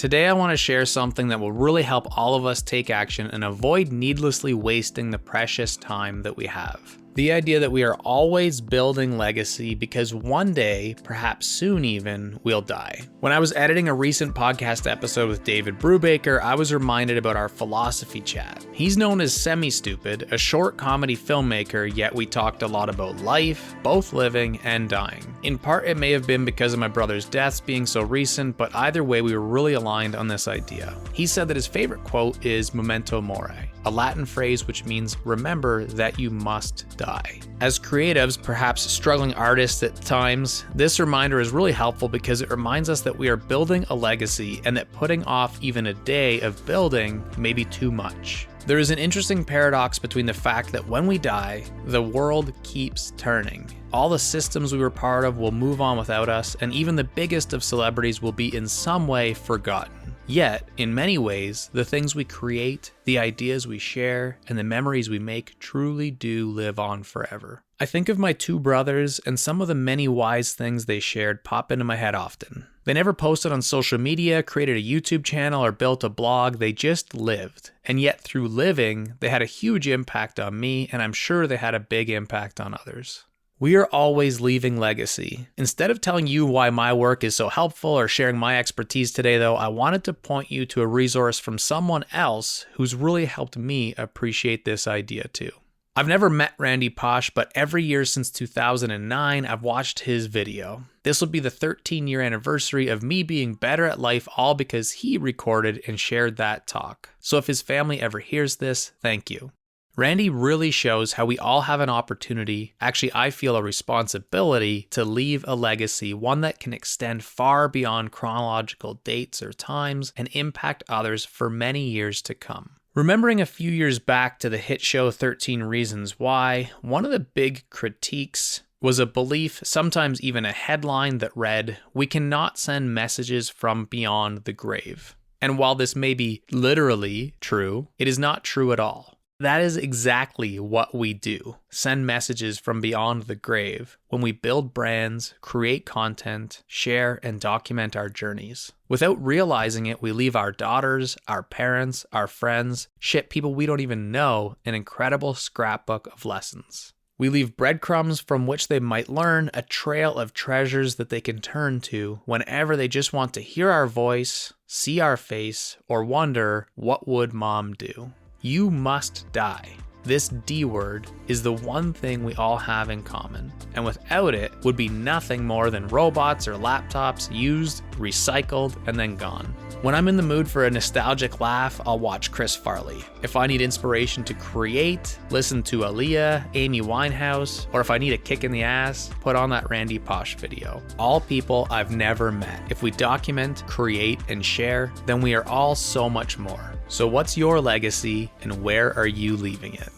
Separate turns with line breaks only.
Today I want to share something that will really help all of us take action and avoid needlessly wasting the precious time that we have. The idea that we are always building legacy because one day, perhaps soon even, we'll die. When I was editing a recent podcast episode with David Brubaker, I was reminded about our philosophy chat. He's known as Semi-Stupid, a short comedy filmmaker, yet we talked a lot about life, both living and dying. In part, it may have been because of my brother's deaths being so recent, but either way, we were really aligned on this idea. He said that his favorite quote is memento mori, a Latin phrase which means remember that you must die. As creatives, perhaps struggling artists at times, this reminder is really helpful because it reminds us that we are building a legacy and that putting off even a day of building may be too much. There is an interesting paradox between the fact that when we die, the world keeps turning. All the systems we were part of will move on without us, and even the biggest of celebrities will be in some way forgotten. Yet, in many ways, the things we create, the ideas we share, and the memories we make truly do live on forever. I think of my two brothers, and some of the many wise things they shared pop into my head often. They never posted on social media, created a YouTube channel, or built a blog, they just lived. And yet through living, they had a huge impact on me, and I'm sure they had a big impact on others. We are always leaving legacy. Instead of telling you why my work is so helpful or sharing my expertise today though, I wanted to point you to a resource from someone else who's really helped me appreciate this idea too. I've never met Randy Pausch, but every year since 2009, I've watched his video. This will be the 13-year anniversary of me being better at life, all because he recorded and shared that talk. So if his family ever hears this, thank you. Randy really shows how we all have an opportunity, actually I feel a responsibility, to leave a legacy, one that can extend far beyond chronological dates or times and impact others for many years to come. Remembering a few years back to the hit show 13 Reasons Why, one of the big critiques was a belief, sometimes even a headline that read, "We cannot send messages from beyond the grave." And while this may be literally true, it is not true at all. That is exactly what we do. Send messages from beyond the grave when we build brands, create content, share, and document our journeys. Without realizing it, we leave our daughters, our parents, our friends, people we don't even know, an incredible scrapbook of lessons. We leave breadcrumbs from which they might learn, a trail of treasures that they can turn to whenever they just want to hear our voice, see our face, or wonder, what would mom do? You must die. This D word is the one thing we all have in common, and without it would be nothing more than robots or laptops used, recycled, and then gone. When I'm in the mood for a nostalgic laugh, I'll watch Chris Farley. If I need inspiration to create, listen to Aaliyah, Amy Winehouse, or if I need a kick in the ass, put on that Randy Pausch video. All people I've never met. If we document, create, and share, then we are all so much more. So what's your legacy and where are you leaving it?